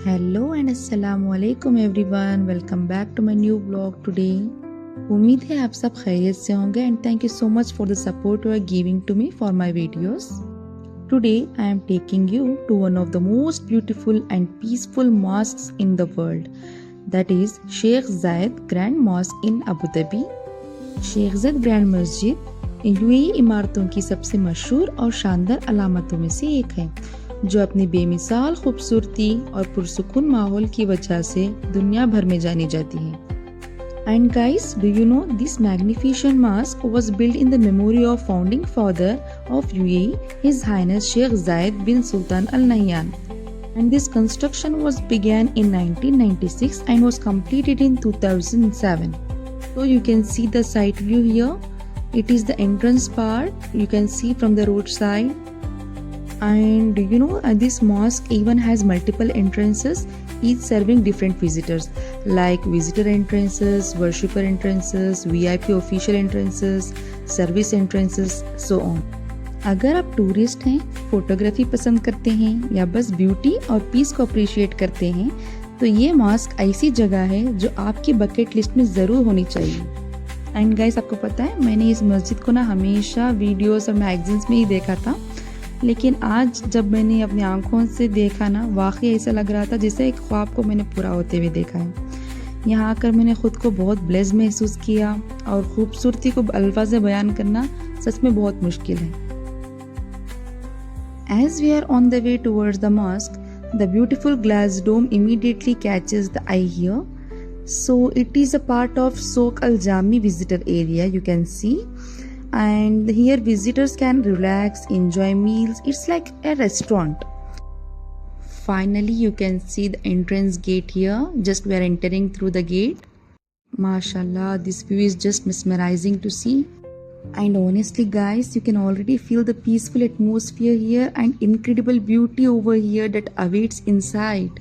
Hello and अस्सलाम वालेकुम everyone, welcome back to my new blog today. उम्मीद है आप सब खैरियत से होंगे and thank you so much for the support you are giving to me for my videos. Today I am taking you to one of the most beautiful and peaceful mosques in the world, that is Sheikh Zayed Grand Mosque in Abu Dhabi. Sheikh Zayed Grand मस्जिद UAE इमारतों की सबसे मशहूर और शानदार अलामतों में से एक है, जो अपनी बेमिसाल खूबसूरती और पुरसुकून माहौल की वजह से दुनिया भर में जानी जाती है। And guys, do you know this magnificent mosque was built in the memory of founding father of UAE, His Highness Sheikh Zayed bin Sultan Al Nahyan. And this construction was began in 1996 and was completed in 2007. So you can see the site view here. It is the entrance part. You can see from the roadside. And you know, this mosque even has multiple entrances, each serving different visitors, like visitor entrances, worshipper entrances, VIP official entrances, service entrances, so on. अगर आप tourist हैं, photography पसंद करते हैं या बस beauty और piece को अप्रिशिएट करते हैं, तो ये मॉस्क ऐसी जगह है जो आपकी बकेट लिस्ट में ज़रूर होनी चाहिए। एंड गाइस, आपको पता है, मैंने इस मस्जिद को ना हमेशा वीडियोस और मैगजीन्स में ही देखा था, लेकिन आज जब मैंने अपनी आंखों से देखा ना, वाकई ऐसा लग रहा था जैसे एक ख्वाब को मैंने पूरा होते हुए देखा है। यहाँ आकर मैंने खुद को बहुत ब्लेस्ड महसूस किया और खूबसूरती को अल्फाज में बयान करना सच में बहुत मुश्किल है। As we are on the way towards the mosque, the beautiful glass dome immediately catches the eye here. So it is a part of Souk Al Jami visitor area, you can see. And here visitors can relax, enjoy meals. It's like a restaurant. Finally, you can see the entrance gate here. Just we are entering through the gate. Mashallah, this view is just mesmerizing to see. And honestly guys, you can already feel the peaceful atmosphere here and incredible beauty over here that awaits inside.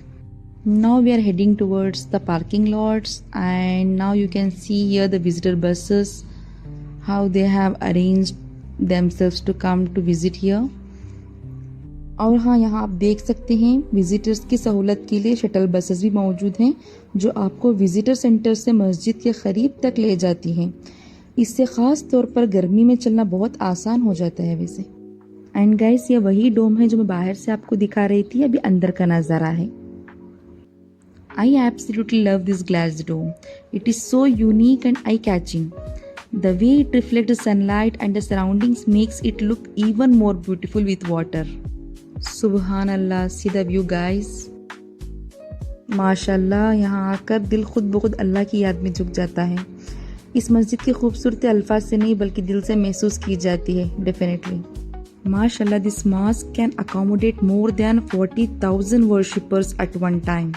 Now we are heading towards the parking lots, and now you can see here the visitor buses, how they have arranged themselves to come to visit here. और हाँ, यहाँ आप देख सकते हैं visitors की सहूलत के लिए शटल बसेस भी मौजूद हैं, जो आपको विजिटर सेंटर से मस्जिद के करीब तक ले जाती हैं। इससे ख़ास तौर पर गर्मी में चलना बहुत आसान हो जाता है वैसे। एंड गाइस, ये वही डोम है जो मैं बाहर से आपको दिखा रही थी, अभी अंदर का नज़ारा है। I absolutely love this glass dome. It is so unique and eye-catching. The way it reflects the sunlight and the surroundings makes it look even more beautiful with water. Subhanallah, see the view guys. माशाल्लाह, यहाँ आकर दिल खुद ब खुद अल्लाह की याद में झुक जाता है। इस मस्जिद की खूबसूरती अल्फाज से नहीं बल्कि दिल से महसूस की जाती है, डेफिनेटली। माशाल्लाह, this mosque can accommodate more than 40,000 worshippers at one time.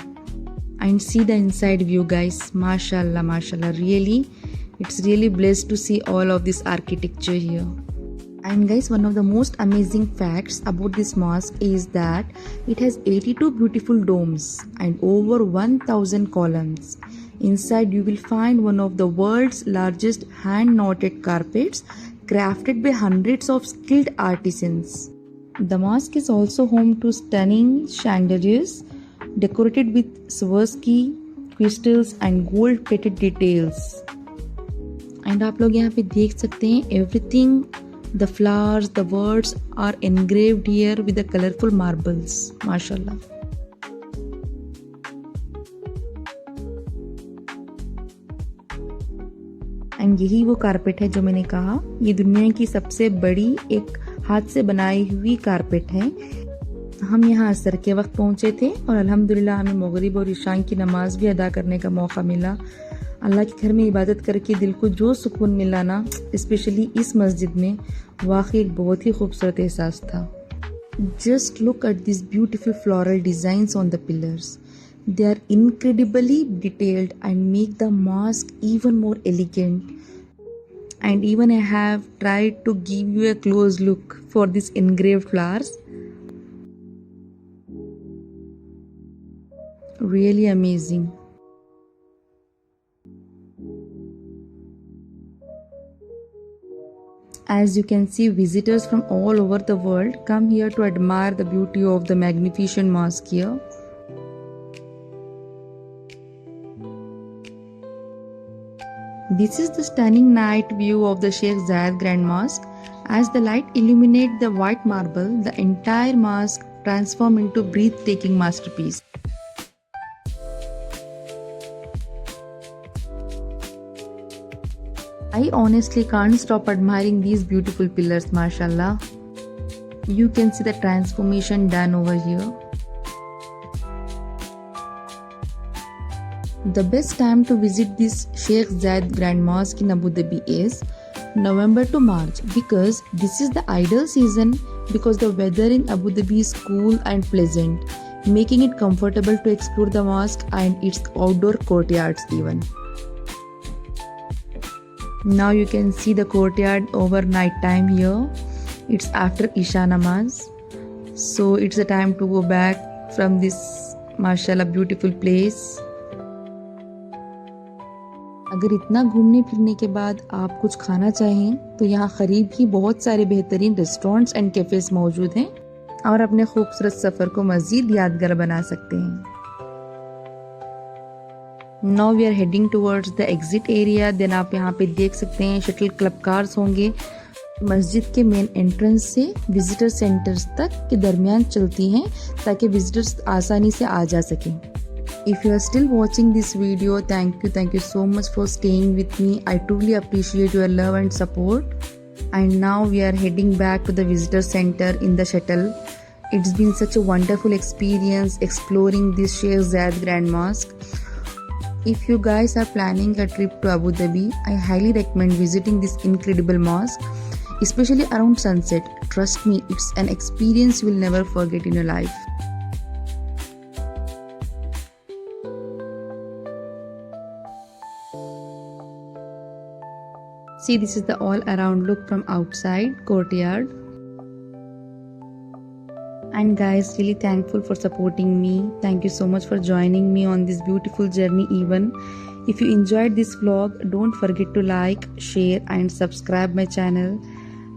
And see the inside view guys. Mashallah, mashallah, really it's really blessed to see all of this architecture here. And guys, one of the most amazing facts about this mosque is that it has 82 beautiful domes and over 1,000 columns. Inside you will find one of the world's largest hand knotted carpets crafted by hundreds of skilled artisans. The mosque is also home to stunning chandeliers decorated with Swarovski crystals and gold plated details. And आप लोग यहाँ पे देख सकते हैं, everything, the flowers, the words are engraved here with the colorful marbles. माशाल्लाह। And यही वो कारपेट है जो मैंने कहा, ये दुनिया की सबसे बड़ी एक हाथ से बनाई हुई कारपेट है। हम यहाँ असर के वक्त पहुँचे थे और अल्हम्दुलिल्लाह हमें मगरिब और इशान की नमाज भी अदा करने का मौका मिला। अल्लाह के घर में इबादत करके दिल को जो सुकून मिला ना, स्पेशली इस मस्जिद में, वाकई एक बहुत ही खूबसूरत एहसास था। Just look at this beautiful floral designs on the pillars. They are incredibly detailed and make the mosque even more elegant. And even I have tried to give you a close look for these engraved flowers. Really amazing. As you can see, visitors from all over the world come here to admire the beauty of the magnificent mosque here. This is the stunning night view of the Sheikh Zayed Grand Mosque. As the light illuminates the white marble, the entire mosque transforms into a breathtaking masterpiece. I honestly can't stop admiring these beautiful pillars, mashallah. You can see the transformation done over here. The best time to visit this Sheikh Zayed Grand Mosque in Abu Dhabi is November to March, because this is the ideal season because the weather in Abu Dhabi is cool and pleasant, making it comfortable to explore the mosque and its outdoor courtyards even. Now you can see the courtyard over night time here. It's after Isha Namaz, so it's the time to go back from this mashallah beautiful place. अगर इतना घूमने फिरने के बाद आप कुछ खाना चाहें तो यहाँ करीब ही बहुत सारे बेहतरीन रेस्टोरेंट्स एंड कैफेज मौजूद हैं और अपने खूबसूरत सफ़र को मज़ीद यादगार बना सकते हैं. Now we are heading towards the exit area. देन आप यहाँ पे देख सकते हैं शटल क्लब कार्स होंगे मस्जिद के मेन एंट्रेंस से विजिटर सेंटर्स तक के दरमियान चलती हैं ताकि विजिटर्स आसानी से आ जा सकें. If you are still watching this video, thank you so much for staying with me. I truly appreciate your love and support. And now we are heading back to the visitor center in the shuttle. It's been such a wonderful experience exploring this Sheikh Zayed Grand Mosque. If you guys are planning a trip to Abu Dhabi, I highly recommend visiting this incredible mosque, especially around sunset. Trust me, it's an experience you will never forget in your life. See, this is the all around look from outside courtyard. And guys, really thankful for supporting me. Thank you so much for joining me on this beautiful journey even. If you enjoyed this vlog, don't forget to like, share and subscribe my channel.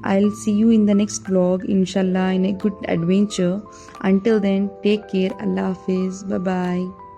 I'll see you in the next vlog, inshallah, in a good adventure. Until then, take care. Allah Hafiz. Bye bye.